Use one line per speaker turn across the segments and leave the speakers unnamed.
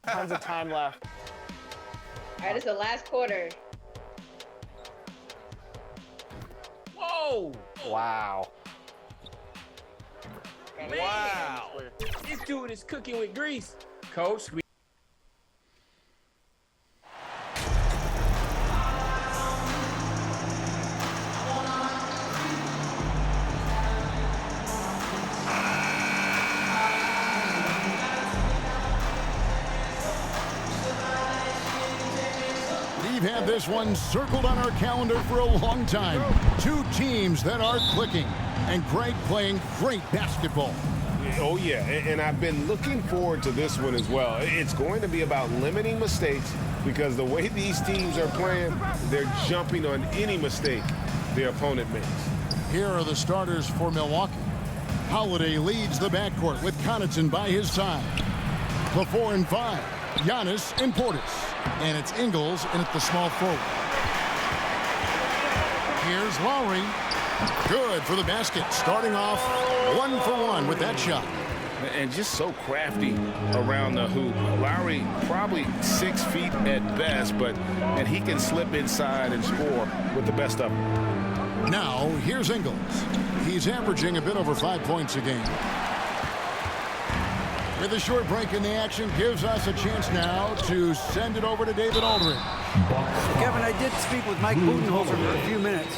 Tons of time left.
All right, it's the last quarter.
Whoa!
Wow.
Wow! This dude is cooking with grease. Coach,
We've had this one circled on our calendar for a long time. Two teams that are clicking, and Greg playing great basketball.
Oh, yeah, and I've been looking forward to this one as well. It's going to be about limiting mistakes because the way these teams are playing, they're jumping on any mistake their opponent makes.
Here are the starters for Milwaukee. Holiday leads the backcourt with Connaughton by his side. The 4 and 5, Giannis and Portis. And it's Ingles in at the small forward. Here's Lowry. Good for the basket. Starting off 1 for 1 with that shot.
And just so crafty around the hoop. Lowry probably 6 feet at best, and he can slip inside and score with the best of them.
Now, here's Ingles. He's averaging a bit over 5 points a game. With a short break in the action, gives us a chance now to send it over to David Aldridge.
Kevin, I did speak with Mike Budenholzer for a few minutes.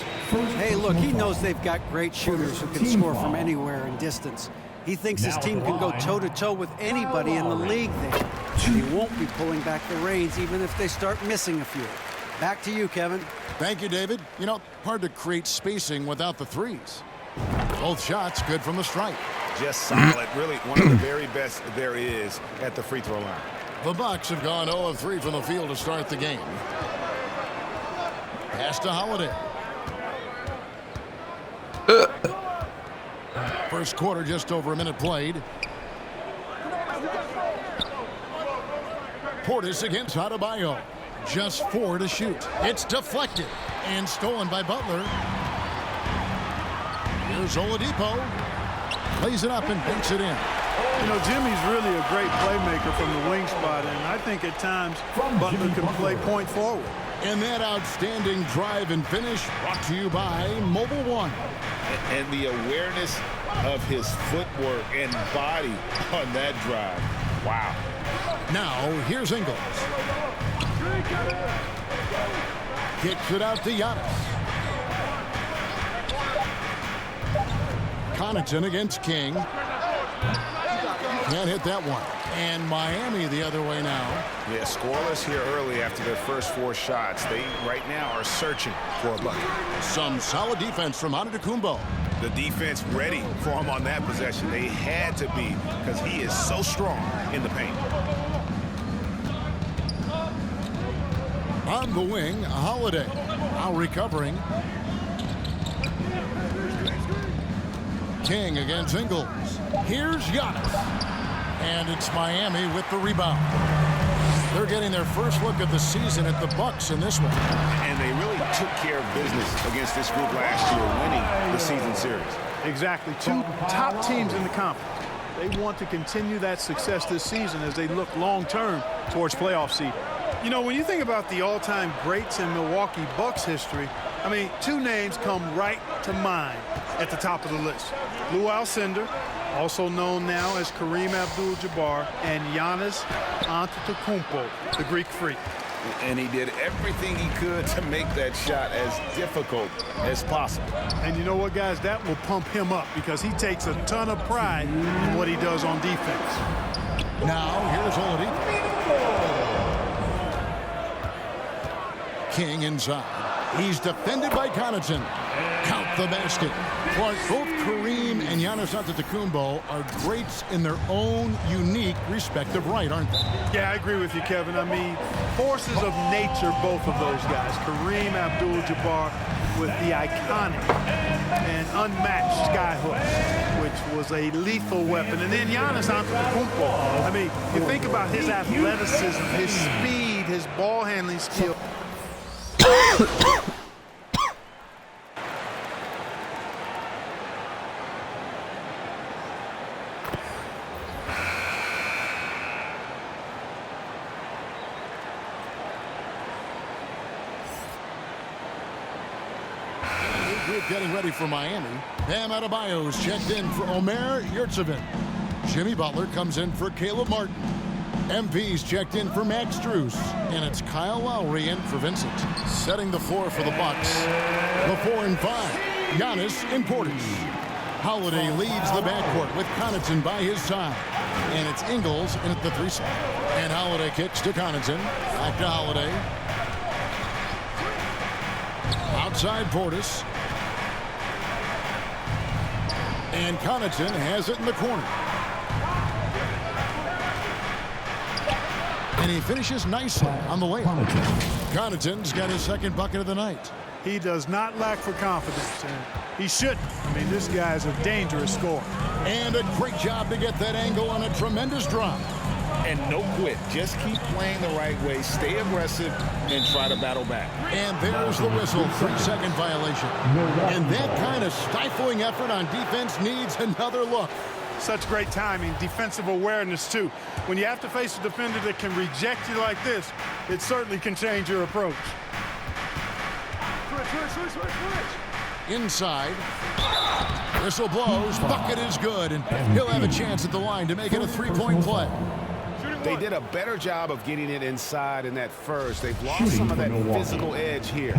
Hey, look, he knows they've got great shooters who can score from anywhere and distance. He thinks his team can go toe-to-toe with anybody in the league there. And he won't be pulling back the reins even if they start missing a few. Back to you, Kevin.
Thank you, David. You know, hard to create spacing without the threes. Both shots good from the stripe.
Just solid. Really one of the very best there is at the free throw line.
The Bucks have gone 0 of 3 from the field to start the game. Pass to Holiday. First quarter, just over a minute played. Portis against Adebayo. Just 4 to shoot. It's deflected and stolen by Butler. Here's Oladipo. Plays it up and banks it in.
You know, Jimmy's really a great playmaker from the wing spot, and I think at times Butler can play point forward.
And that outstanding drive and finish brought to you by Mobile One.
And the awareness of his footwork and body on that drive. Wow.
Now, here's Ingles. Kicks it out to Giannis. Connaughton against King. Can't hit that one. And Miami the other way now.
Yeah, scoreless here early after their first 4 shots. They right now are searching for a bucket.
Some solid defense from Antetokounmpo.
The defense ready for him on that possession. They had to be because he is so strong in the paint.
On the wing, Holiday. Now recovering. King against Ingles. Here's Giannis. And it's Miami with the rebound. They're getting their first look of the season at the Bucks in this one.
And they really took care of business against this group last year, winning the season series.
Exactly. 2 top teams in the conference. They want to continue that success this season as they look long-term towards playoff seed. You know, when you think about the all-time greats in Milwaukee Bucks history, I mean, 2 names come right to mind at the top of the list. Lou Alcindor, also known now as Kareem Abdul-Jabbar, and Giannis Antetokounmpo, the Greek Freak.
And he did everything he could to make that shot as difficult as possible.
And you know what, guys? That will pump him up because he takes a ton of pride in what he does on defense.
Now, here's Oladipo. King inside. He's defended by Connaughton. Count the basket. Clark, both Kareem and Giannis Antetokounmpo are greats in their own unique respective right, aren't they?
Yeah, I agree with you, Kevin. I mean, forces of nature, both of those guys. Kareem Abdul-Jabbar with the iconic and unmatched skyhook, which was a lethal weapon. And then Giannis Antetokounmpo. I mean, you think about his athleticism, his speed, his ball handling skill.
group getting ready for Miami. Bam Adebayo's checked in for Omer Yurtseven. Jimmy Butler comes in for Caleb Martin. MP's checked in for Max Strus. And it's Kyle Lowry in for Vincent. Setting the floor for the Bucks. The 4 and 5. Giannis and Portis. Holiday leads the backcourt with Connaughton by his side. And it's Ingles in at the 3 spot. And Holiday kicks to Connaughton. Back to Holiday. Outside Portis. And Connaughton has it in the corner. And he finishes nicely on the layup. Connaughton's got his second bucket of the night.
He does not lack for confidence, and he shouldn't. I mean, this guy's a dangerous scorer.
And a great job to get that angle on a tremendous drop.
And no quit. Just keep playing the right way, stay aggressive, and try to battle back.
And there's the whistle, 3-second violation. And that kind of stifling effort on defense needs another look.
Such great timing, defensive awareness, too. When you have to face a defender that can reject you like this, it certainly can change your approach.
Inside. Whistle blows. Bucket is good. And he'll have a chance at the line to make it a 3-point play.
They did a better job of getting it inside in that first. They've lost some of that physical edge here.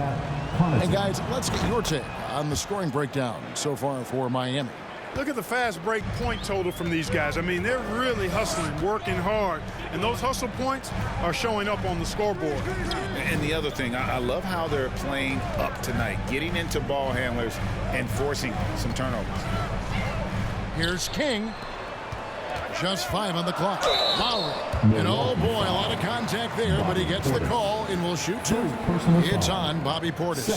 And guys, let's get your take on the scoring breakdown so far for Miami.
Look at the fast break point total from these guys. I mean, they're really hustling, working hard. And those hustle points are showing up on the scoreboard.
And the other thing, I love how they're playing up tonight, getting into ball handlers and forcing some turnovers.
Here's King. Just 5 on the clock. Lowry. And oh boy, a lot of contact there, but he gets the call and will shoot 2. It's on Bobby Portis.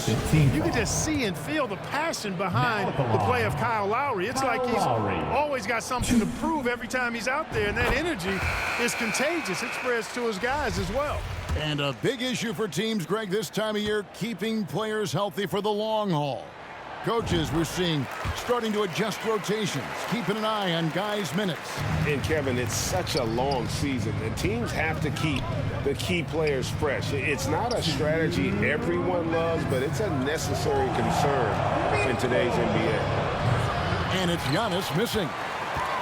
You can just see and feel the passion behind the play of Kyle Lowry. It's like he's always got something to prove every time he's out there, and that energy is contagious. It spreads to his guys as well.
And a big issue for teams, Greg, this time of year, keeping players healthy for the long haul. Coaches, we're seeing, starting to adjust rotations, keeping an eye on guys' minutes.
And, Kevin, it's such a long season. The teams have to keep the key players fresh. It's not a strategy everyone loves, but it's a necessary concern in today's NBA.
And it's Giannis missing.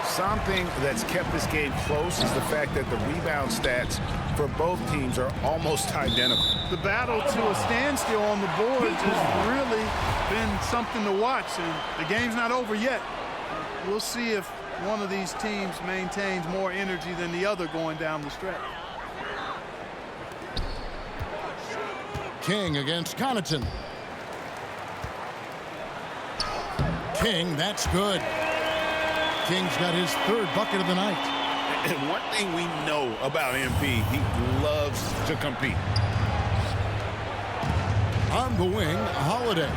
Something that's kept this game close is the fact that the rebound stats for both teams are almost identical.
The battle to a standstill on the boards has really been something to watch, and the game's not over yet. We'll see if one of these teams maintains more energy than the other going down the stretch.
King against Connaughton. King, that's good. King's got his 3rd bucket of the night.
And one thing we know about MP, he loves to compete.
On the wing, Holiday.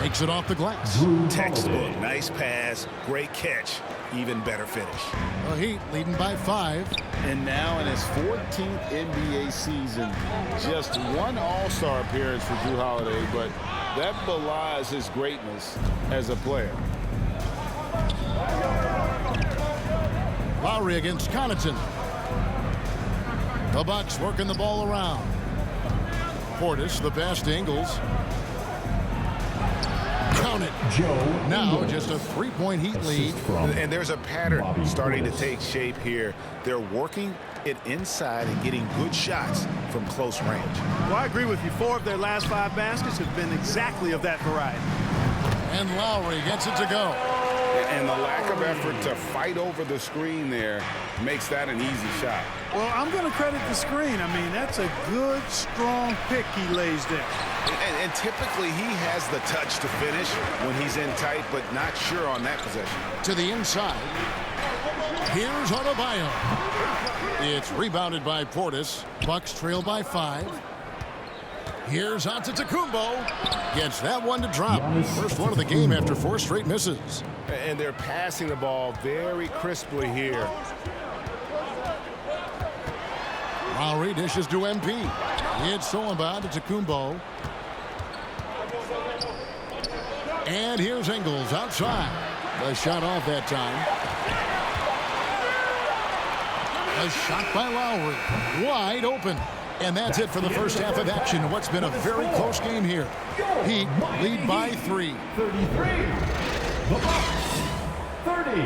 Makes it off the glass.
Textbook, nice pass, great catch, even better finish.
The Heat leading by 5.
And now in his 14th NBA season, just 1 All-Star appearance for Jrue Holiday, but that belies his greatness as a player.
Lowry against Connaughton. The Bucks working the ball around. Portis, the pass to Ingles. Count it. Now just a 3-point Heat lead.
And there's a pattern starting to take shape here. They're working it inside and getting good shots from close range.
Well, I agree with you. 4 of their last 5 baskets have been exactly of that variety.
And Lowry gets it to go.
And the lack of effort to fight over the screen there makes that an easy shot.
Well, I'm going to credit the screen. I mean, that's a good, strong pick he lays there.
And typically he has the touch to finish when he's in tight, but not sure on that possession.
To the inside. Here's Adebayo. It's rebounded by Portis. Bucks trail by 5. Here's Antetokounmpo. Gets that one to drop. First one of the game after 4 straight misses.
And they're passing the ball very crisply here.
Lowry dishes to MP. It's so about Antetokounmpo. And here's Ingles outside. The shot off that time. A shot by Lowry. Wide open. And that's it for the first half of action. What's been a very close game here. Heat lead by 3.
33. The Bucks, 30.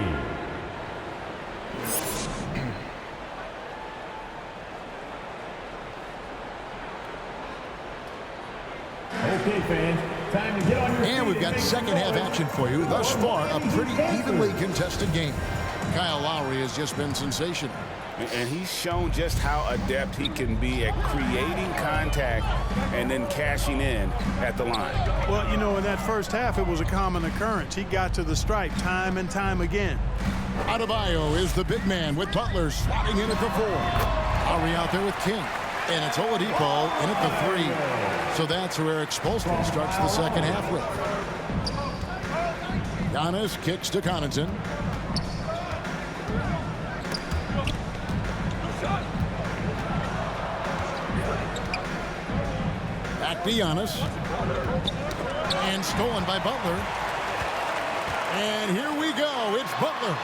Okay, fans, time to get on your
And we've got second half action for you. Thus far, a pretty evenly contested game. Kyle Lowry has just been sensational.
And he's shown just how adept he can be at creating contact and then cashing in at the line.
Well, you know, in that first half, it was a common occurrence. He got to the stripe time and time again.
Adebayo is the big man with Butler slotting in at the 4. Lowry out there with King. And it's Oladipo in at the 3. So that's where Eric Spoelstra starts the second half with. Giannis kicks to Connaughton. Back to Giannis. And stolen by Butler. And here we go. It's Butler.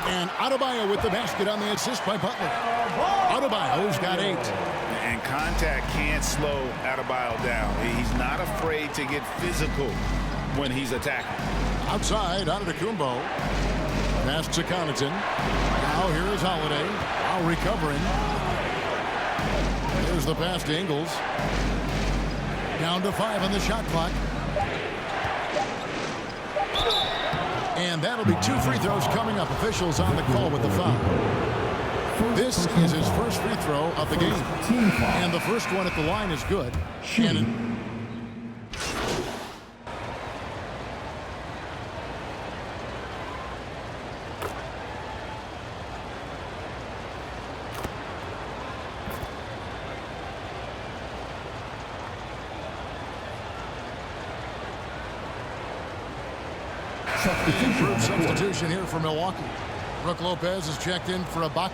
And Adebayo with the basket on the assist by Butler. Adebayo's got 8.
And contact can't slow Adebayo down. He's not afraid to get physical when he's attacking.
Outside, Antetokounmpo. Pass to Connaughton. Now here is Holiday. Now recovering. Here's the pass to Ingles. Down to 5 on the shot clock. And that'll be 2 free throws coming up. Officials on the call with the foul. This is his first free throw of the game. And the first one at the line is good. And substitution here for Milwaukee. Brook Lopez is checked in for Ibaka.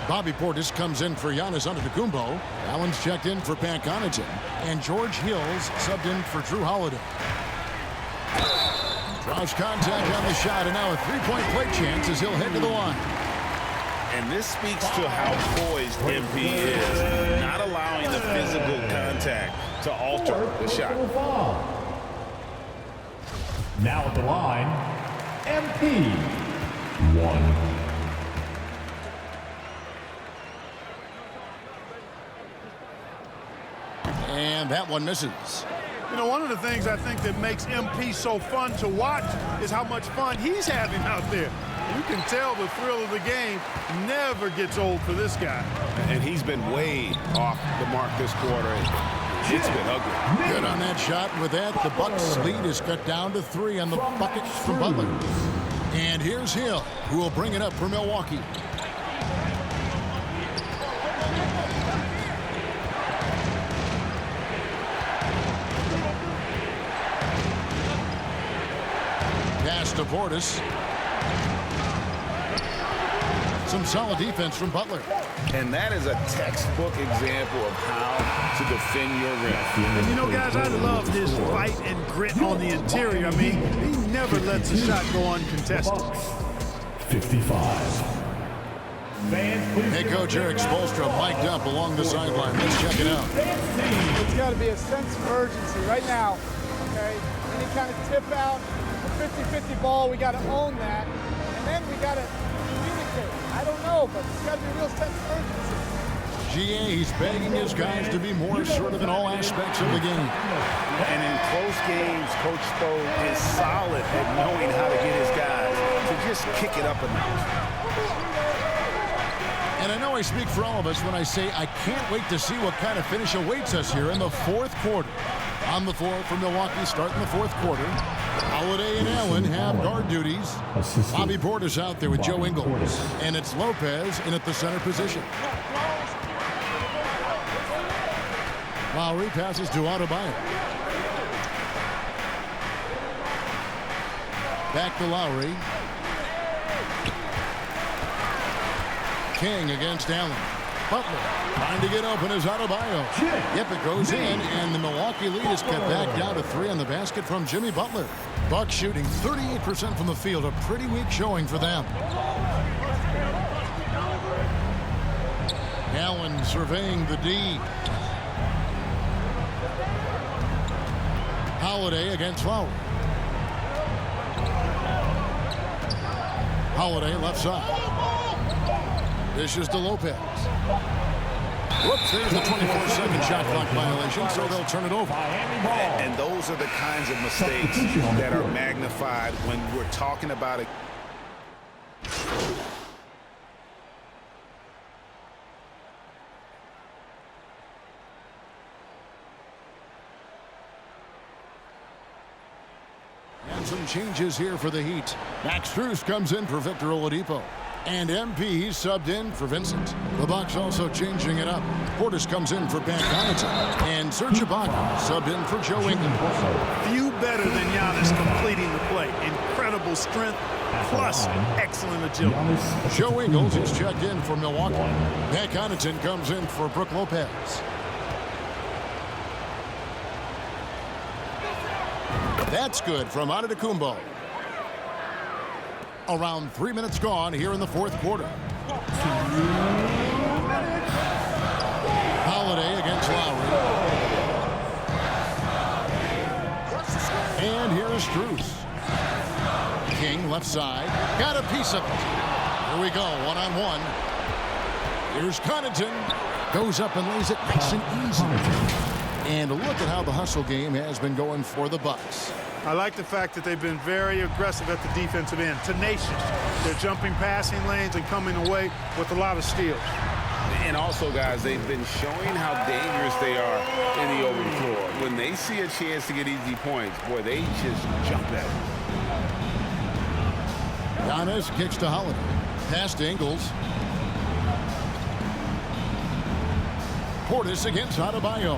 Bobby Portis comes in for Giannis Antetokounmpo. Allen's checked in for Pat Connaughton. And George Hill's subbed in for Drew Holiday. Draws contact on the shot, and now a three-point play chance as he'll head to the line.
And this speaks to how poised MP is, not allowing the physical contact to alter the shot.
Now at the line, MP. 1.
And that one misses.
You know, one of the things I think that makes MP so fun to watch is how much fun he's having out there. You can tell the thrill of the game never gets old for this guy.
And he's been way off the mark this quarter. It's been ugly.
Good on that shot. With that, the Bucks' lead is cut down to 3 on the buckets from Butler. And here's Hill, who will bring it up for Milwaukee. Pass to Portis. Some solid defense from Butler.
And that is a textbook example of how to defend your rim.
And you know, guys, I love this fight and grit on the interior. I mean, he never lets a shot go uncontested.
55.
Hey, Coach Eric Spoelstra mic'd up along the sideline. Let's check it out.
It's got to be a sense of urgency right now, okay? Any kind of tip out, a 50-50 ball, we got to own that. And then we got to communicate. I don't know, but it's got to be a real sense of urgency.
GA, he's begging his guys to be more assertive in all aspects of the game.
And in close games, Coach Spo is solid at knowing how to get his guys to just kick it up a notch.
And I know I speak for all of us when I say I can't wait to see what kind of finish awaits us here in the fourth quarter. On the floor for Milwaukee, starting the fourth quarter. Holiday and Allen have guard duties. Bobby Portis out there with Joe Ingles. And it's Lopez in at the center position. Lowry passes to Adebayo. Back to Lowry. King against Allen. Butler trying to get open as Adebayo. Yep, it goes in, and the Milwaukee lead is cut back down to 3 on the basket from Jimmy Butler. Bucks shooting 38% from the field, a pretty weak showing for them. Allen surveying the D. Holiday against Lowry. Holiday left side. Dishes to Lopez. Whoops, there's the 24-second shot clock violation, so they'll turn it over.
And those are the kinds of mistakes that are magnified when we're talking about it.
And some changes here for the Heat. Max Strus comes in for Victor Oladipo. And MP subbed in for Vincent. The Bucks also changing it up. Portis comes in for Pat Connaughton. And Serge Ibaka subbed in for Joe Ingles.
Few better than Giannis completing the play. Incredible strength plus excellent agility.
Joe Ingles is checked in for Milwaukee. Pat Connaughton comes in for Brook Lopez. That's good from Antetokounmpo. Around 3 minutes gone here in the fourth quarter. Holiday against Lowry. And here's Strus. King left side. Got a piece of it. Here we go, one-on-one. Here's Connaughton. Goes up and lays it nice and easy. And look at how the hustle game has been going for the Bucks.
I like the fact that they've been very aggressive at the defensive end, tenacious. They're jumping passing lanes and coming away with a lot of steals.
And also, guys, they've been showing how dangerous they are in the open floor. When they see a chance to get easy points, boy, they just jump at it.
Giannis kicks to Holiday. Pass to Ingles. Portis against Adebayo.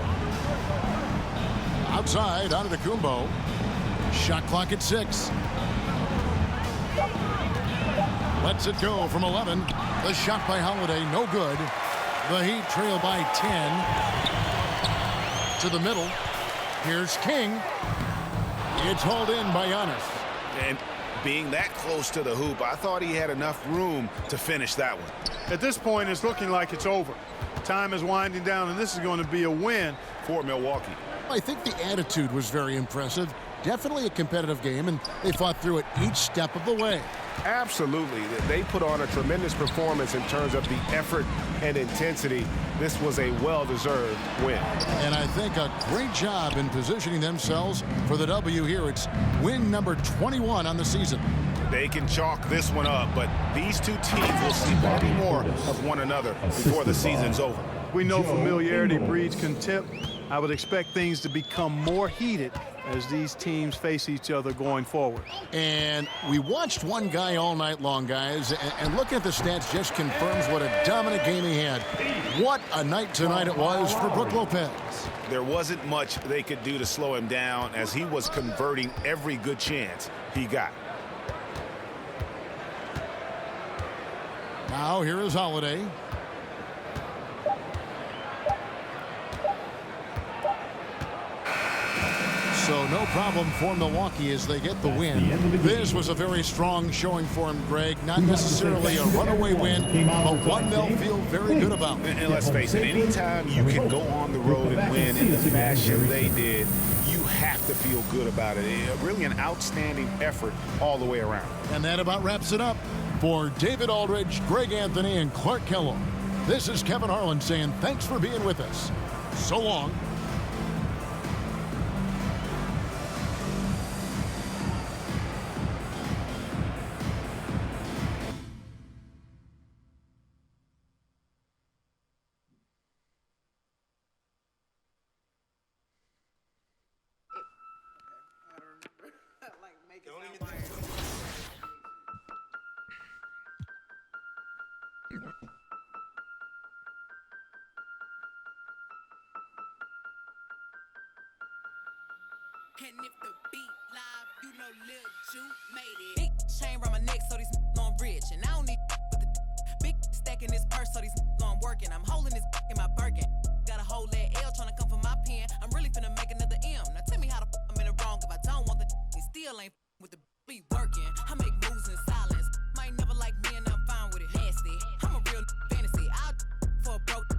Outside, Antetokounmpo. Shot clock at 6. Lets it go from 11. The shot by Holiday, no good. The Heat trail by 10. To the middle. Here's King. It's hauled in by Giannis.
And being that close to the hoop, I thought he had enough room to finish that one.
At this point, it's looking like it's over. Time is winding down, and this is going to be a win
for Milwaukee.
I think the attitude was very impressive. Definitely a competitive game, and they fought through it each step of the way.
Absolutely. They put on a tremendous performance in terms of the effort and intensity. This was a well-deserved win.
And I think a great job in positioning themselves for the W here. It's win number 21 on the season.
They can chalk this one up, but these two teams will see plenty more of one another before the season's over.
We know familiarity breeds contempt. I would expect things to become more heated as these teams face each other going forward.
And we watched one guy all night long, guys, and looking at the stats just confirms what a dominant game he had. What a night tonight it was for Brook Lopez.
There wasn't much they could do to slow him down as he was converting every good chance he got.
Now here is Holiday. So no problem for Milwaukee as they get the win. This was a very strong showing for him, Greg. Not necessarily a runaway win, but one they'll feel very good about.
And let's face it, anytime you can go on the road and win in the fashion they did, you have to feel good about it. Really an outstanding effort all the way around.
And that about wraps it up. For David Aldridge, Greg Anthony, and Clark Kellogg, this is Kevin Harlan saying thanks for being with us. So long.
And if the beat live, you know Lil Ju made it. Big chain around my neck, so these on rich. And I don't need with the big stack in this purse, so these on working. I'm holding this in my Birkin. Got a whole leg L trying to come for my pen. I'm really finna make another M. Now tell me how the I'm in the wrong if I don't want the he still ain't with the be working. I make moves in silence. Might never like me and I'm fine with it. Nasty. I'm a real fantasy. I'll for a broke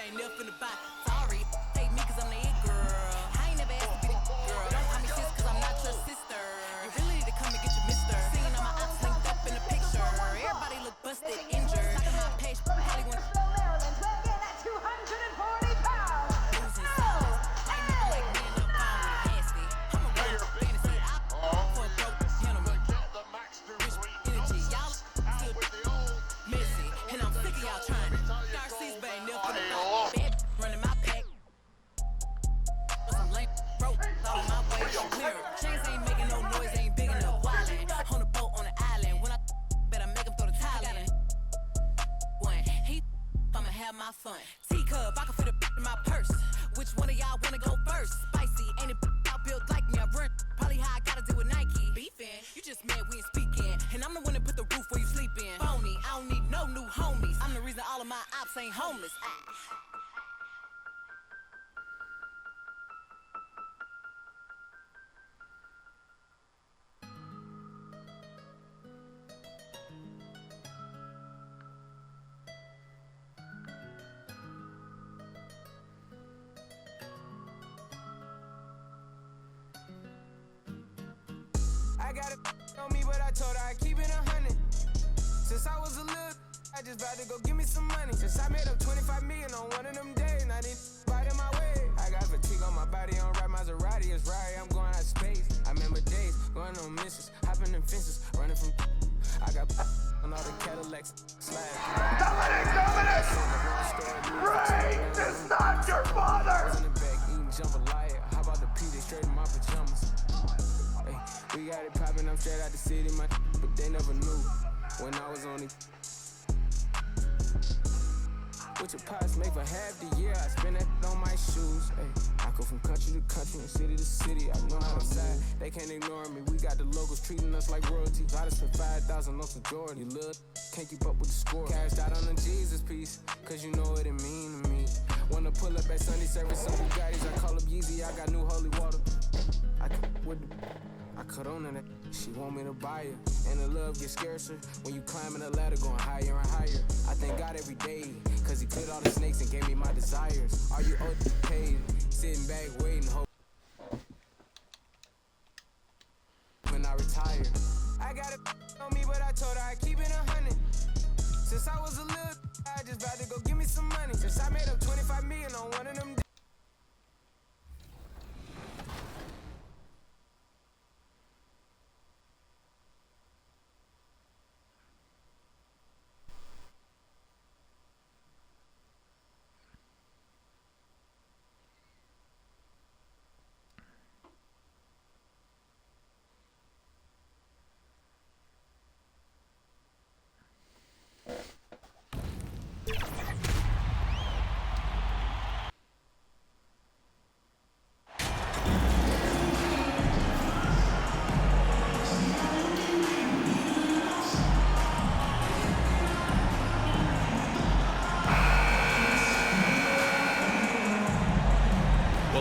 ain't never finna buy. Sorry, take me cause I'm the it girl. I ain't never asked to be the girl. Don't call me sis cause I'm not your sister. You really need to come and get your mister. Seeing all my ops linked up in a picture. Everybody look busted, injured. Talking my page, probably wanna
Maryland weighing in at 240 pounds.
losing souls. I never like me and I'm fine with it nasty. I'm a real fantasy. I'm for a broke gentleman. Rich energy, y'all still messy. And I'm sick of y'all trying to. Darcy's but ain't never finna buy. Bad running my pack. Some lame broke, all on my way, clear. Chains ain't making no noise, ain't big enough. Wildin', on a boat on the island. When I better make him throw the tile in. One, I'ma have my fun. Teacup, I can fit a in my purse. Which one of y'all wanna go first? Spicy, ain't it out built like me? I run, probably how I gotta deal with Nike. Beefin', you just mad we ain't speaking. And I'm the one that put the roof where you sleep in. Phony, I don't need no new homies. I'm the reason all of my ops ain't homeless.
I got it on me, but I told her I keep it 100. Since I was a little, I just about to go give me some money. Since I made up 25 million on one of them days, and I didn't fight in my way. I got fatigue on my body, on right Maserati, it's right. I'm going out of space. I remember days going on missions, hopping in fences, running from. I got on all the Cadillacs, slide.
Dominic! Ray, it's not your father!
I was in the back eating jambalaya. How about the P? They straight in my pajamas. We got it poppin', I'm straight out the city, but they never knew when I was on it. What your pops make for half the year, I spend that on my shoes. Ay, I go from country to country and city to city. I know how to side, they can't ignore me. We got the locals treating us like royalty. I just spent 5,000 on some Jordan. You little can't keep up with the score. Cashed out on the Jesus piece, cause you know what it mean to me. Wanna pull up at Sunday service, some Bugattis, I call up Yeezy, I got new holy water. I cut on that, she want me to buy it. And the love gets scarcer when you climbing the ladder, going higher and higher. I thank God every day, cause he killed all the snakes and gave me my desires. Are you paid? Sitting back, waiting, hope when I retire. I got it on me, but I told her I keep it 100. Since I was a little, I just about to go give me some money. Since I made up 25 million on one of them days.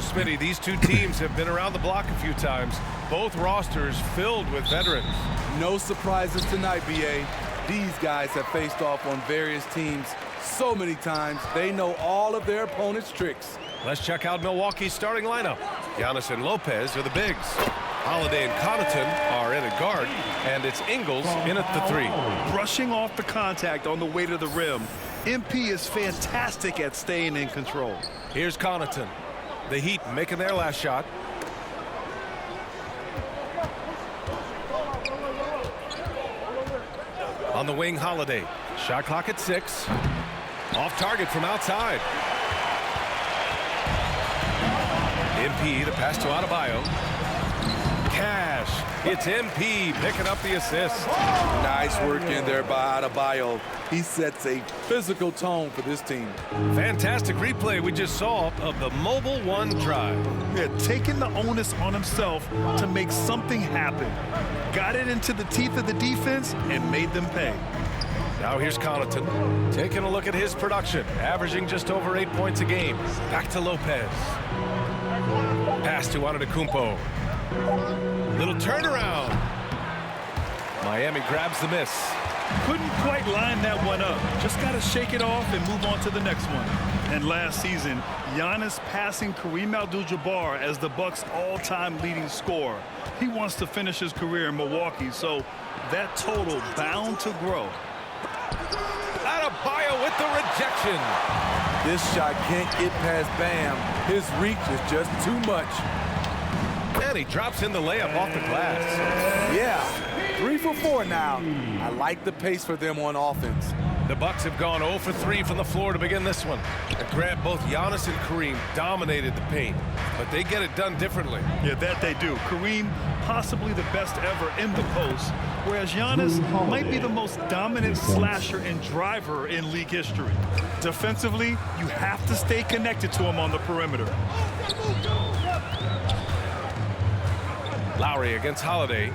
Smitty, these two teams have been around the block a few times. Both rosters filled with veterans.
No surprises tonight, BA. These guys have faced off on various teams so many times, they know all of their opponent's tricks.
Let's check out Milwaukee's starting lineup. Giannis and Lopez are the bigs. Holiday and Connaughton are in at guard, and it's Ingles in at the 3.
Brushing off the contact on the way to the rim. MP is fantastic at staying in control.
Here's Connaughton. The Heat making their last shot. On the wing, Holiday. Shot clock at 6. Off target from outside. MP, the pass to Adebayo. Cash. It's MP picking up the assist.
Nice work in there by Adebayo. He sets a physical tone for this team.
Fantastic replay we just saw of the Mobile One drive.
Yeah, taking the onus on himself to make something happen. Got it into the teeth of the defense and made them pay.
Now here's Connaughton taking a look at his production, averaging just over 8 points a game. Back to Lopez. Pass to Antetokounmpo. Little turnaround. Miami grabs the miss.
Couldn't quite line that one up. Just got to shake it off and move on to the next one. And last season, Giannis passing Kareem Abdul-Jabbar as the Bucks' all-time leading scorer. He wants to finish his career in Milwaukee, so that total bound to grow.
Adebayo with the rejection.
This shot can't get past Bam. His reach is just too much.
And he drops in the layup off the glass.
Yeah, 3 for 4 now. I like the pace for them on offense.
The Bucks have gone 0 for 3 from the floor to begin this one. And Grant, both Giannis and Kareem dominated the paint, but they get it done differently.
Yeah, that they do. Kareem, possibly the best ever in the post, whereas Giannis might be the most dominant slasher and driver in league history. Defensively, you have to stay connected to him on the perimeter.
Lowry against Holiday.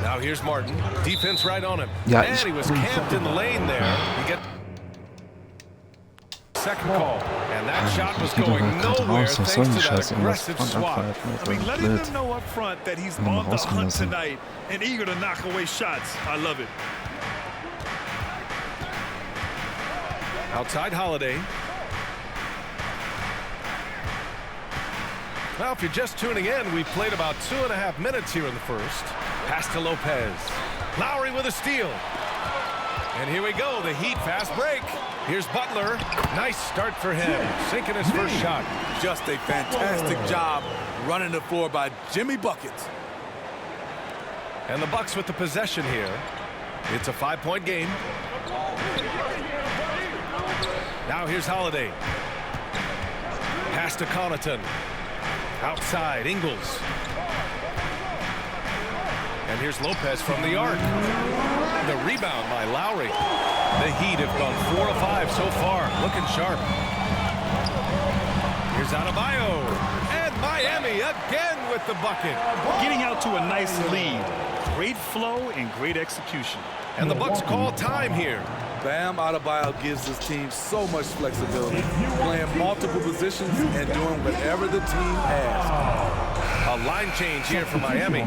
Now here's Martin. Defense right on him.
Ja,
and he was camped in the lane there. You get second call. And that shot was going nowhere thanks to that aggressive swat.
I mean, letting them know up front that he's on the hunt tonight and eager to knock away shots. I love it.
Outside Holiday. Well, if you're just tuning in, we've played about 2.5 minutes here in the first. Pass to Lopez. Lowry with a steal. And here we go, the Heat fast break. Here's Butler. Nice start for him. Sinking his first shot.
Just a fantastic job running the floor by Jimmy Buckets.
And the Bucks with the possession here. It's a 5-point game. Now here's Holiday. Pass to Connaughton. Outside, Ingles. And here's Lopez from the arc. The rebound by Lowry. The Heat have gone 4 of 5 so far. Looking sharp. Here's Adebayo. And Miami again with the bucket.
Getting out to a nice lead. Great flow and great execution.
And the Bucks call time here.
Bam Adebayo gives his team so much flexibility, playing multiple positions and doing whatever the team asks.
A line change here for Miami.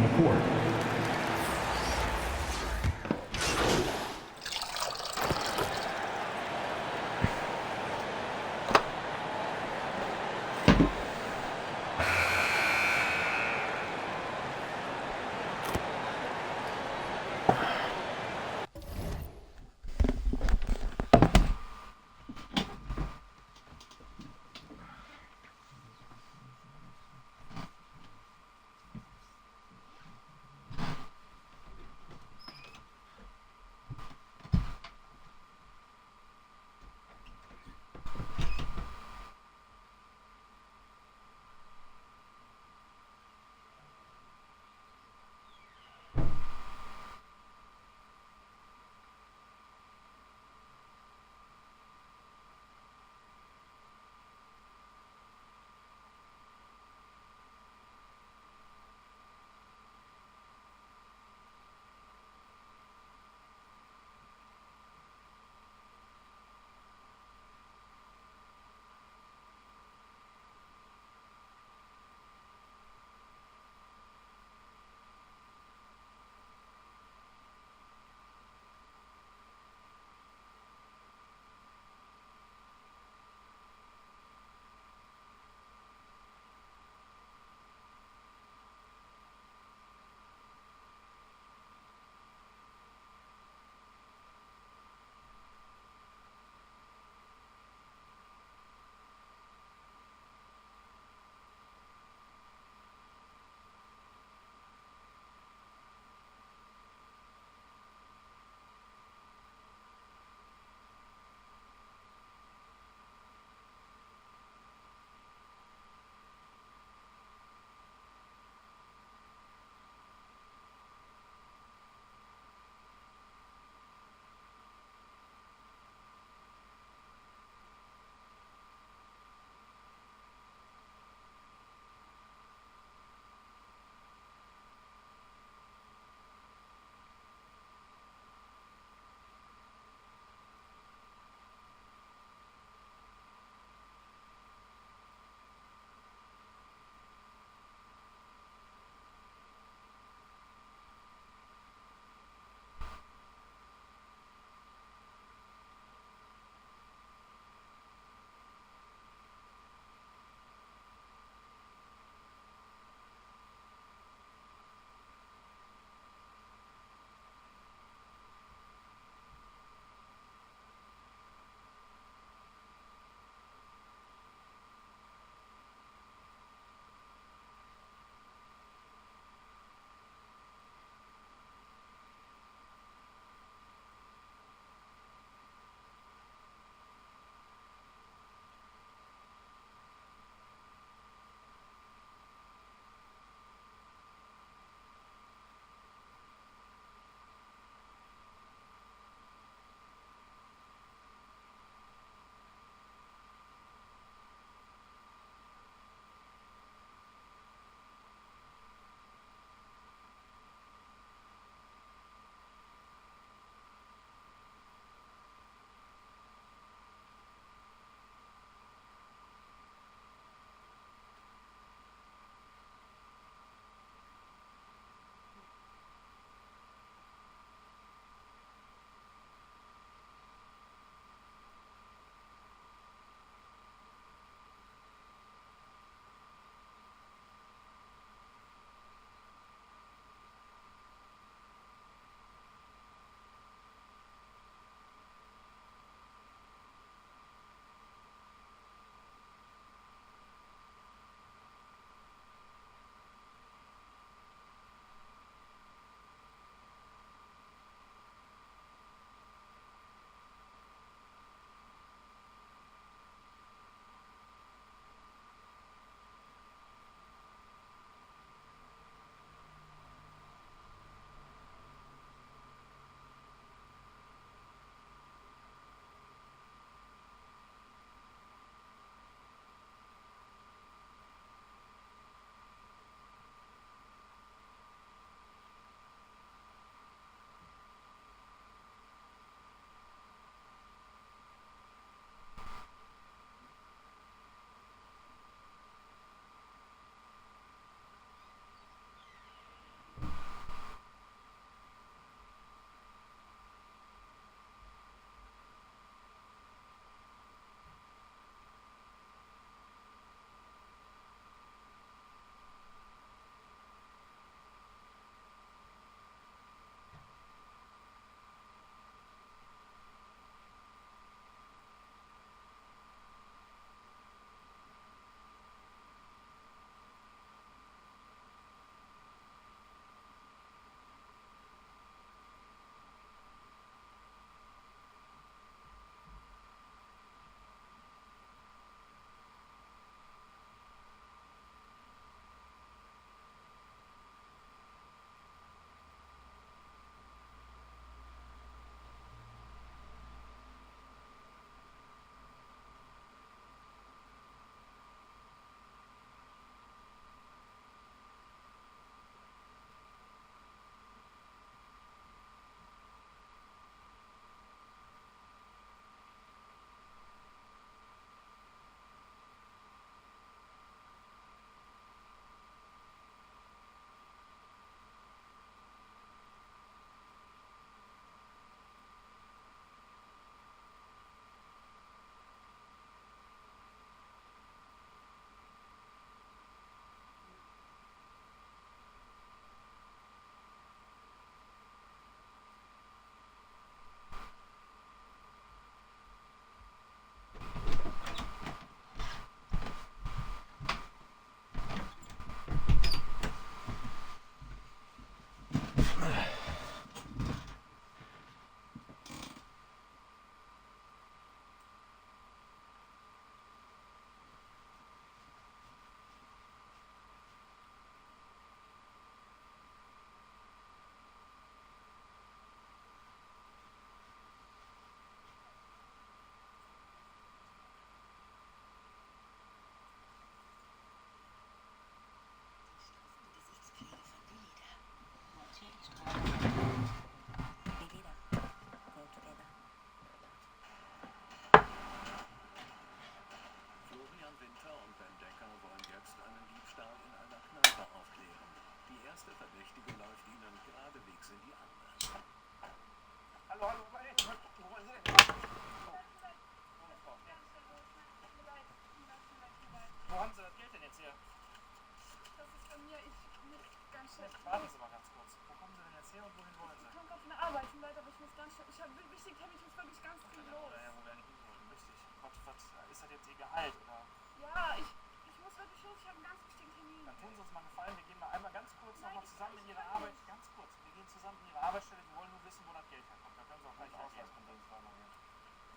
bei mir. Ich muss ganz schnell.
Warten Sie mal ganz kurz. Wo kommen Sie denn jetzt her und wohin wollen Sie?
Ich komme auf eine Arbeit, Leute, aber ich muss ganz schnell. Ich habe wichtig, Termin, ich muss wirklich ganz viel los.
Ja, wo werden die wollen? Richtig. Was ist das jetzt Ihr Gehalt, oder?
Ja, ich muss wirklich los. Ich habe einen ganz wichtigen Termin.
Dann tun Sie uns mal einen Gefallen. Wir gehen mal einmal ganz kurz nochmal zusammen in Ihre Arbeit. Ganz kurz. Wir gehen zusammen in Ihre Arbeitsstelle. Wir wollen nur wissen, wo das Geld herkommt. Da können Sie auch gleich Ausweis von uns gehen.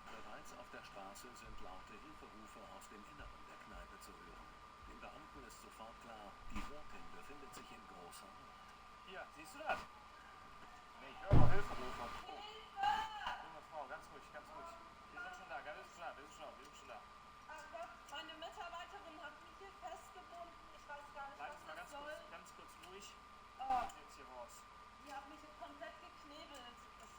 Bereits auf der Straße sind laute Hilferufe aus dem Inneren der Kneipe zu hören. Den Beamten ist sofort klar, die Wirtin befindet sich in großer Not.
Hier, siehst du das? Nee, ich höre noch Hilferufe. Oh. Junge Frau, ganz ruhig, ganz ruhig. Wir sind schon da, gell? Wir sind schon da.
Ach Gott, meine Mitarbeiterin hat mich hier festgebunden. Ich weiß gar nicht,
Bleiben
was das soll.
Ganz kurz ruhig.
Oh.
Jetzt hier raus.
Die hat mich hier komplett geknebelt. Das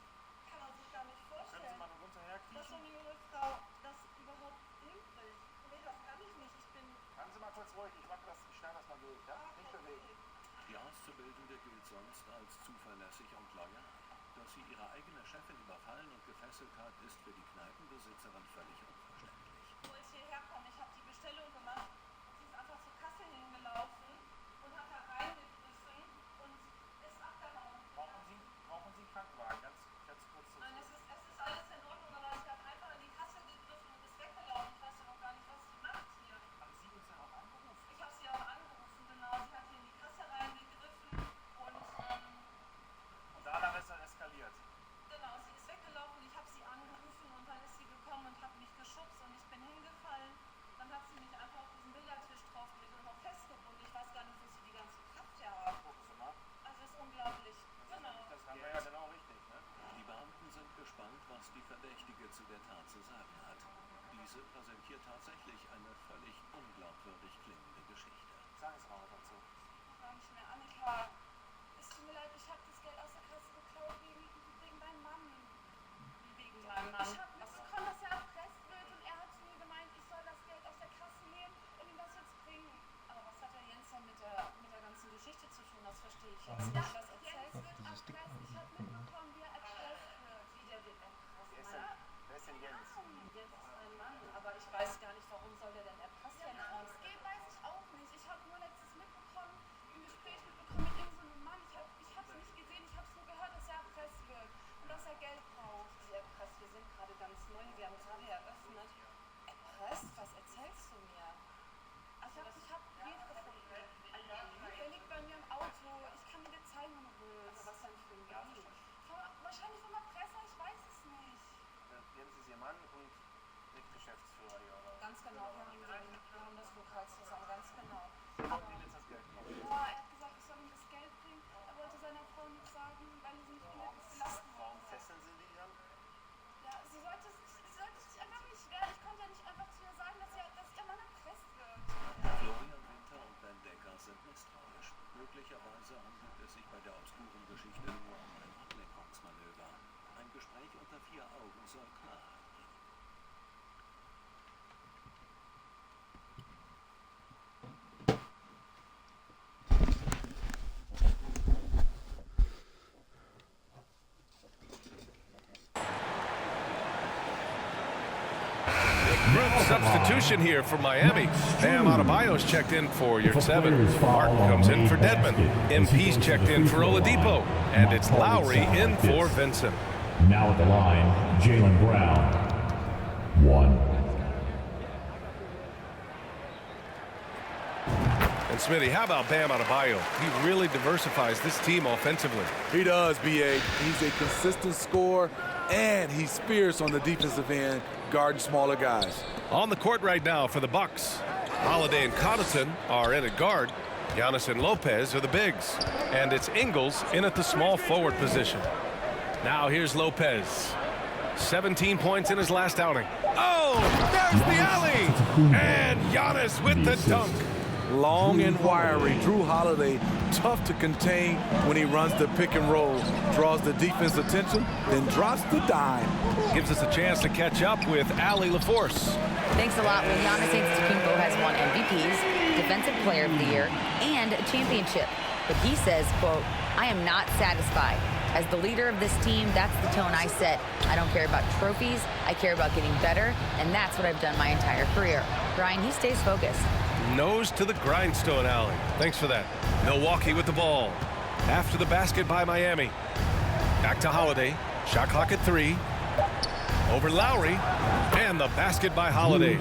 kann man sich gar nicht vorstellen.
Können Sie mal runterher kriechen?
Dass so eine junge Frau das überhaupt hinkriegt. Nee, das kann ich nicht.
Bleiben Sie mal kurz ruhig. Ich schneide das mal durch, ja? Nicht bewegen.
Die Auszubildende gilt sonst als zuverlässig und loyal. Dass sie ihre eigene Chefin überfallen und gefesselt hat, ist für die Kneipenbesitzerin völlig unverständlich.
Wo ich hierher komme, ich habe die Bestellung gemacht. Sie ist einfach zur Kasse hingelaufen und hat da reingegriffen und ist abgehauen.
Brauchen Sie einen Krankenwagen? Ganz kurz.
Nein, es ist alles in Ordnung, aber sie hat einfach in die Kasse gegriffen und ist weggelaufen. Ich weiß ja noch gar nicht, was sie macht hier.
Haben Sie uns denn auch angerufen?
Ich habe sie auch angerufen, genau. Sie hat hier in die Kasse reingegriffen und
danach ist er eskaliert.
Genau, sie ist weggelaufen, ich habe sie angerufen und dann ist sie gekommen und hat mich geschubst und ich bin hingefallen. Dann hat sie mich einfach auf diesen Billardtisch draufgelegt und noch festgebunden. Ich weiß gar nicht, wo sie die ganze Kraft her hat.
Gucken Sie mal.
Also ist unglaublich. Genau.
Das haben wir ja genau richtig, ne?
Die Beamten sind gespannt, was die Verdächtige zu der Tat zu sagen hat. Diese präsentiert tatsächlich eine völlig unglaubwürdig klingende Geschichte.
Sagen Sie mal was dazu.
Gar nicht mehr. Annika, es tut mir leid, ich habe das Geld aus der Kasse geklaut wegen meinem Mann. Wegen meinem Mann? Ich habe mitbekommen, dass er erpresst wird und er hat zu mir gemeint, ich soll das Geld aus der Kasse nehmen und ihm das jetzt bringen. Aber was hat der Jens denn mit der ganzen Geschichte zu tun? Das verstehe ich jetzt nicht. Was erzählst du? Jens wird erpresst. Ich habe mitbekommen, wie er erpresst wird. Wie der wird erpresst.
Wer ist denn Jens?
Jens ist mein Mann, aber ich weiß gar nicht, warum soll der denn erpresst werden? Das geht, weiß ich auch nicht. Ich habe nur letztens mitbekommen, im Gespräch mitbekommen mit irgendeinem Mann. Ich habe es nicht gesehen, ich habe es nur gehört, dass er erpresst wird und dass er Geld braucht. Sie erpresst, wir sind gerade ganz neu, wir haben gerade eröffnet. Erpresst? Was erzählst du mir? Also ich habe Brief gefunden. Der liegt bei mir im Auto. Ich kann dir zeigen, wenn du willst. Aber was denn für ein Brief? Wahrscheinlich vom Erpresser, ich weiß es nicht.
Jens ist Ihr Mann und Mitgeschäftsführer hier, oder?
Ganz genau, wir haben das Lokal zusammen, ganz genau.
Sie wollten ihm jetzt das Geld kaufen?
Ja, er hat gesagt, ich soll ihm das Geld bringen. Er wollte seiner Frau nichts sagen, weil sie nicht unnötig belasten wollte.
Warum fesseln Sie die dann?
Ja, sie sollte sich einfach nicht wehren. Ich konnte ja nicht einfach zu ihr sagen, dass ihr Mann erpresst wird.
Florian Winter und Ben Decker sind misstrauisch. Möglicherweise handelt es sich bei der obskuren Geschichte nur um ein Ablenkungsmanöver. Ein Gespräch unter vier Augen soll Klarheit bringen.
Substitution here for Miami. Bam Adebayo's checked in for your 7. Martin comes in for Dedmon. MP's checked in for Oladipo. And it's Lowry in for Vincent.
Now at the line, Jaylen Brown. 1.
And Smitty, how about Bam Adebayo? He really diversifies this team offensively.
He does, B.A. He's a consistent scorer, and he's fierce on the defensive end, guarding smaller guys.
On the court right now for the Bucks. Holiday and Connaughton are in at guard. Giannis and Lopez are the bigs. And it's Ingles in at the small forward position. Now here's Lopez. 17 points in his last outing. Oh, there's the alley! And Giannis with the dunk.
Long and wiry. Drew Holiday, tough to contain when he runs the pick and roll. Draws the defense attention, then drops the dime.
Gives us a chance to catch up with Allie LaForce.
Thanks a lot. Well, Giannis Antetokounmpo has won MVPs, Defensive Player of the Year, and a championship. But he says, quote, I am not satisfied. As the leader of this team, that's the tone I set. I don't care about trophies. I care about getting better, and that's what I've done my entire career. Brian, he stays focused.
Nose to the grindstone alley. Thanks for that. Milwaukee with the ball. After the basket by Miami. Back to Holiday. Shot clock at 3. Over Lowry. And the basket by Holiday.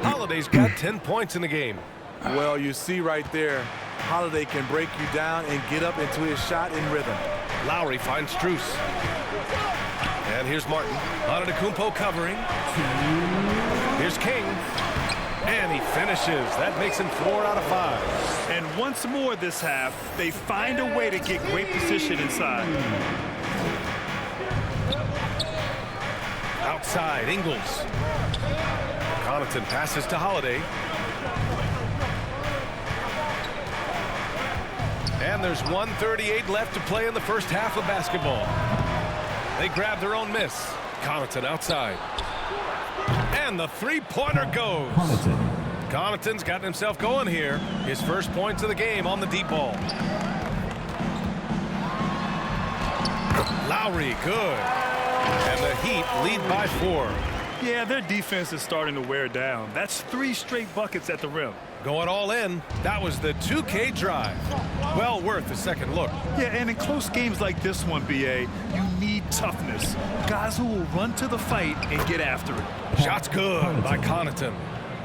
Holiday's got 10 points in the game.
Well, you see right there, Holiday can break you down and get up into his shot in rhythm.
Lowry finds Strus. And here's Martin. Antetokounmpo covering. Here's King. And he finishes. That makes him 4 out of 5.
And once more this half, they find a way to get great position inside.
Outside, Ingles. Connaughton passes to Holiday. And there's 1:38 left to play in the first half of basketball. They grab their own miss. Connaughton outside. And the three-pointer goes. Connaughton's gotten himself going here. His first points of the game on the deep ball. Lowry, good. And the Heat lead by 4.
Yeah, their defense is starting to wear down. That's 3 straight buckets at the rim.
Going all in. That was the 2K drive. Well worth a second look.
Yeah, and in close games like this one, BA, you need toughness. Guys who will run to the fight and get after it.
Shots good by Connaughton.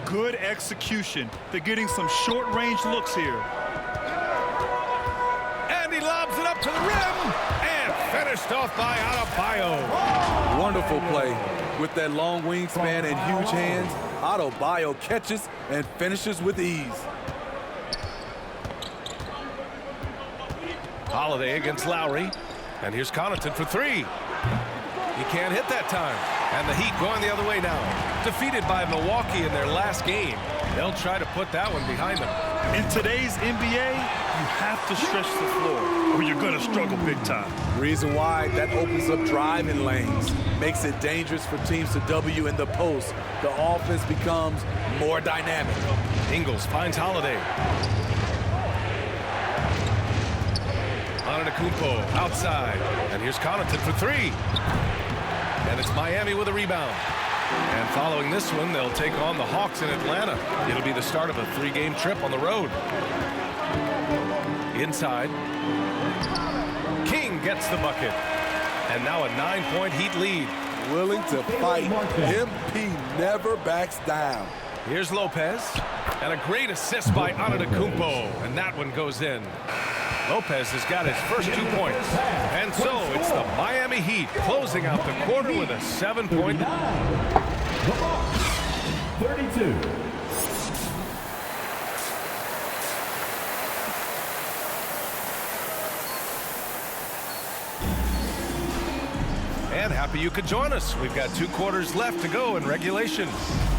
Good execution. They're getting some short-range looks here.
And he lobs it up to the rim. And finished off by Adebayo.
Wonderful play. With that long wingspan and huge hands, Adebayo catches and finishes with ease.
Holiday against Lowry. And here's Connaughton for 3. He can't hit that time. And the Heat going the other way now. Defeated by Milwaukee in their last game. They'll try to put that one behind them.
In today's NBA, you have to stretch the floor or you're going to struggle big time.
Reason why, that opens up driving lanes. Makes it dangerous for teams to W in the post. The offense becomes more dynamic.
Ingles finds Holiday. Antetokounmpo outside. And here's Connaughton for 3. And it's Miami with a rebound. And following this one, they'll take on the Hawks in Atlanta. It'll be the start of a 3-game trip on the road. Inside. King gets the bucket. And now a 9-point Heat lead.
Willing to fight. MP never backs down.
Here's Lopez. And a great assist by Antetokounmpo. And that one goes in. Lopez has got his first 2 points. And so it's the Miami Heat closing out the quarter with a 7-point.
32.
And happy you could join us. We've got 2 quarters left to go in regulation.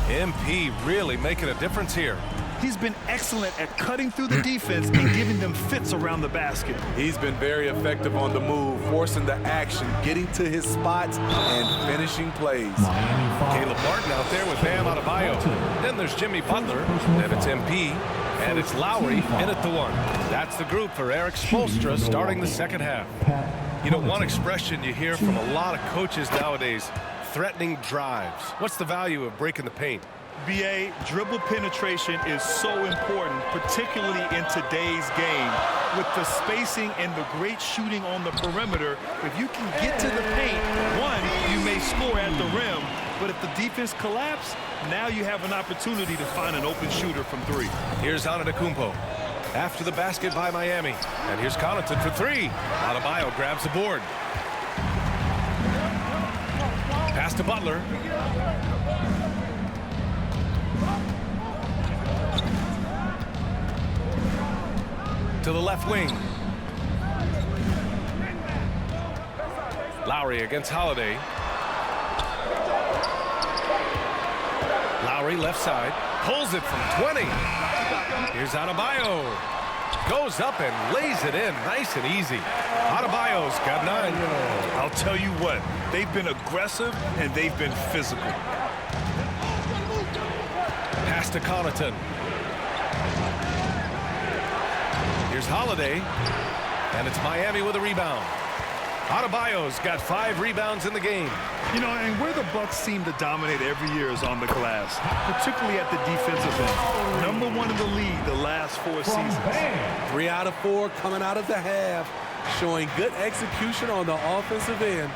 MP really making a difference here.
He's been excellent at cutting through the defense and giving them fits around the basket.
He's been very effective on the move, forcing the action, getting to his spots, and finishing plays.
Caleb Martin out there with Bam Adebayo. Then there's Jimmy Butler. Then it's MP. And it's Lowry in at the 1. That's the group for Eric Spoelstra starting the second half. You know, one expression you hear from a lot of coaches nowadays, threatening drives. What's the value of breaking the paint?
BA, dribble penetration is so important, particularly in today's game. With the spacing and the great shooting on the perimeter, if you can get to the paint, one, you may score at the rim, but if the defense collapses, now you have an opportunity to find an open shooter from 3.
Here's Antetokounmpo. After the basket by Miami. And here's Connaughton for 3. Adebayo grabs the board. Pass to Butler. To the left wing. Lowry against Holiday. Lowry left side. Pulls it from 20. Here's Adebayo. Goes up and lays it in nice and easy. Adebayo's got 9.
I'll tell you what, they've been aggressive and they've been physical.
Pass to Connaughton. Here's Holiday. And it's Miami with a rebound. Adebayo's got 5 rebounds in the game.
You know, and where the Bucks seem to dominate every year is on the glass, particularly at the defensive end. #1 in the league the last 4 seasons.
3 out of 4 coming out of the half, showing good execution on the offensive end.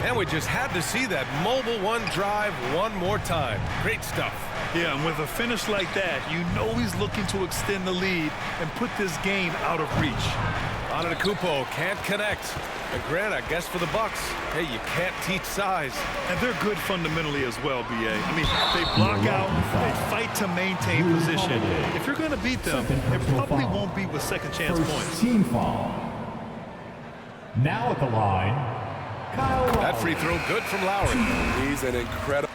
And we just had to see that mobile one drive one more time. Great stuff.
Yeah, and with a finish like that, you know he's looking to extend the lead and put this game out of reach.
Antetokounmpo can't connect. And Grant, I guess for the Bucks, hey, you can't teach size.
And they're good fundamentally as well, B.A. I mean, they block out, they fight to maintain position. If you're going to beat them, it probably won't be with second chance points.
Team foul. Now at the line, Kyle Lowry.
That free throw good from Lowry.
He's an incredible.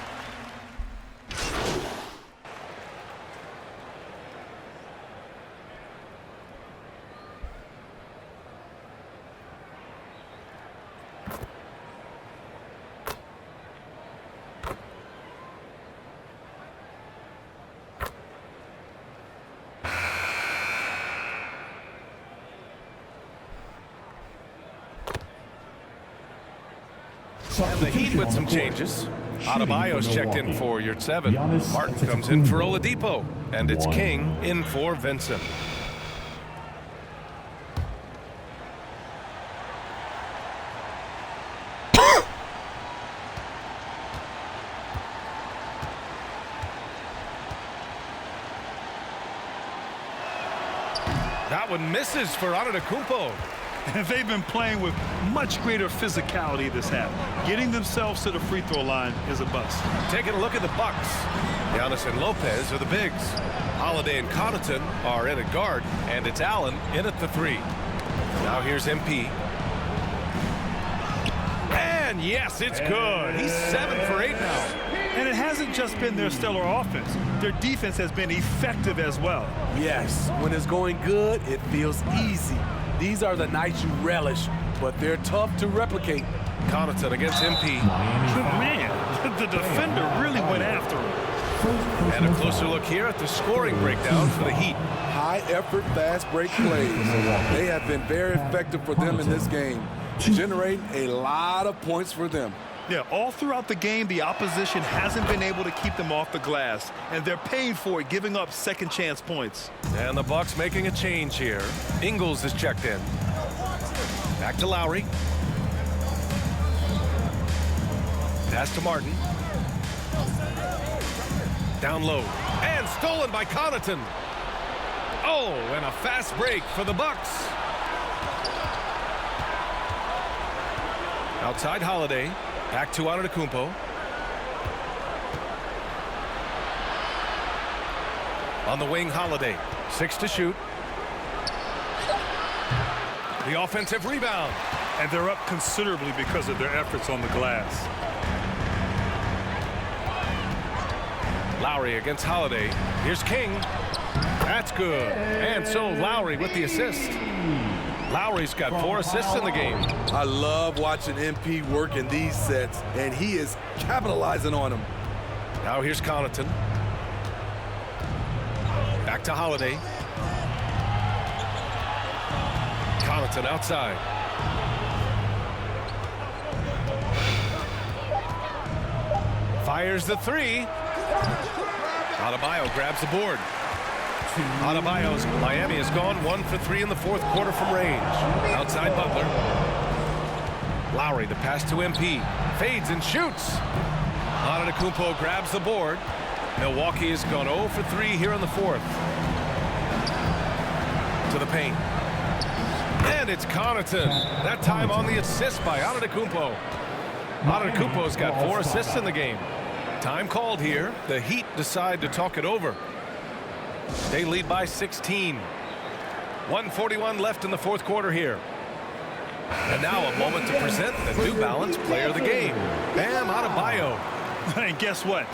And the Heat with some changes. Adebayo's checked in for your 7. Martin comes in for Oladipo. And it's King in for Vincent. That one misses for Antetokounmpo.
And they've been playing with much greater physicality this half. Getting themselves to the free throw line is a bust.
Taking a look at the Bucks. Giannis and Lopez are the bigs. Holiday and Connaughton are in at guard, and it's Allen in at the 3. Now here's MP. And yes, it's good. He's 7 for 8 now.
And it hasn't just been their stellar offense. Their defense has been effective as well.
Yes, when it's going good, it feels easy. These are the nights you relish, but they're tough to replicate.
Connaughton against MP.
Man, the defender really went after him.
And a closer look here at the scoring breakdown for the Heat.
High-effort, fast break plays. They have been very effective for them in this game, generating a lot of points for them.
Yeah, all throughout the game, the opposition hasn't been able to keep them off the glass, and they're paying for it, giving up second chance points.
And the Bucks making a change here. Ingles is checked in. Back to Lowry. Pass to Martin. Down low. And stolen by Connaughton. Oh, and a fast break for the Bucks. Outside Holiday. Back to Antetokounmpo. On the wing, Holiday. 6 to shoot. The offensive rebound.
And they're up considerably because of their efforts on the glass.
Lowry against Holiday. Here's King. That's good. And so Lowry with the assist. Lowry's got 4 assists in the game.
I love watching MP work in these sets, and he is capitalizing on them.
Now here's Connaughton. Back to Holiday. Connaughton outside. Fires the 3. Adebayo grabs the board. Adebayo's Miami has gone 1 for 3 in the 4th quarter from range. Outside Butler. Lowry, the pass to MP. Fades and shoots. Antetokounmpo grabs the board. Milwaukee has gone 0 for 3 here in the 4th. To the paint. And it's Connaughton. That time on the assist by Antetokounmpo. Antetokounmpo's got 4 assists in the game. Time called here. The Heat decide to talk it over. They lead by 16. 1:41 left in the 4th quarter here. And now a moment to present the New Balance Player of the Game, Bam Adebayo.
And guess what?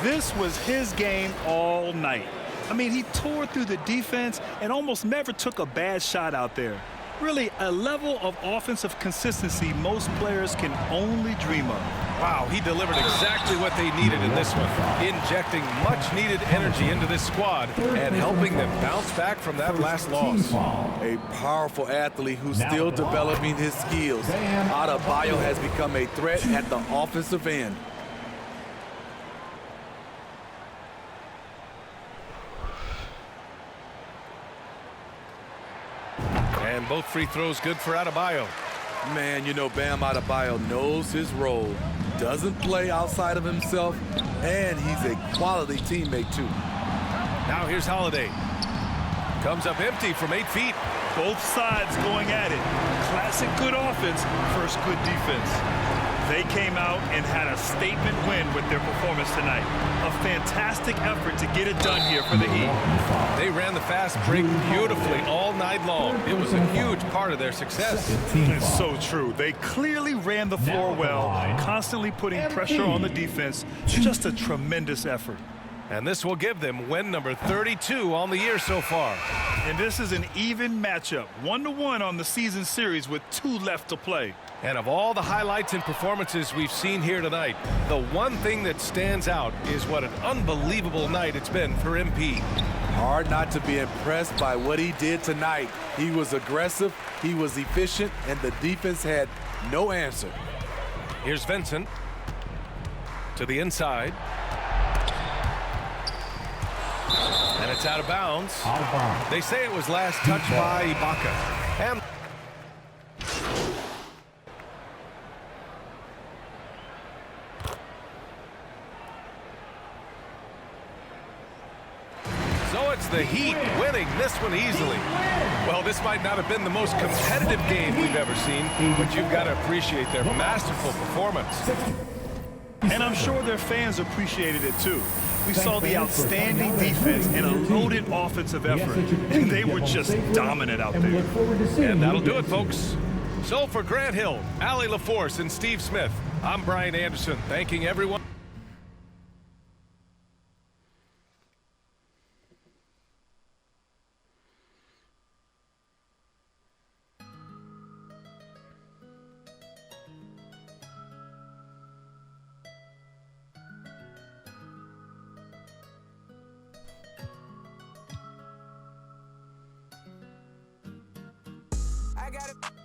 This was his game all night. I mean, he tore through the defense and almost never took a bad shot out there. Really, a level of offensive consistency most players can only dream of.
Wow, he delivered exactly what they needed in this one, injecting much-needed energy into this squad and helping them bounce back from that last loss.
A powerful athlete who's still developing his skills. Adebayo has become a threat at the offensive end.
And both free throws good for Adebayo.
Man, you know Bam Adebayo knows his role, doesn't play outside of himself, and he's a quality teammate too.
Now here's Holiday. Comes up empty from 8 feet.
Both sides going at it. Classic good offense, first good defense. They came out and had a statement win with their performance tonight. A fantastic effort to get it done here for the Heat.
They ran the fast break beautifully all night long. It was a huge part of their success.
It's so true. They clearly ran the floor well, constantly putting pressure on the defense. Just a tremendous effort.
And this will give them win number 32 on the year so far.
And this is an even matchup, 1-1 on the season series with 2 left to play.
And of all the highlights and performances we've seen here tonight, the one thing that stands out is what an unbelievable night it's been for MP.
Hard not to be impressed by what he did tonight. He was aggressive, he was efficient, and the defense had no answer.
Here's Vincent to the inside. And it's out of bounds. They say it was last touched by Ibaka. And so it's the Heat winning this one easily. Well, this might not have been the most competitive game we've ever seen, but you've got to appreciate their masterful performance.
And I'm sure their fans appreciated it too. We saw the outstanding defense and a loaded offensive effort, and they were just dominant out there.
And that'll do it, folks. So for Grant Hill, Allie LaForce, and Steve Smith, I'm Brian Anderson, thanking everyone.
I got it.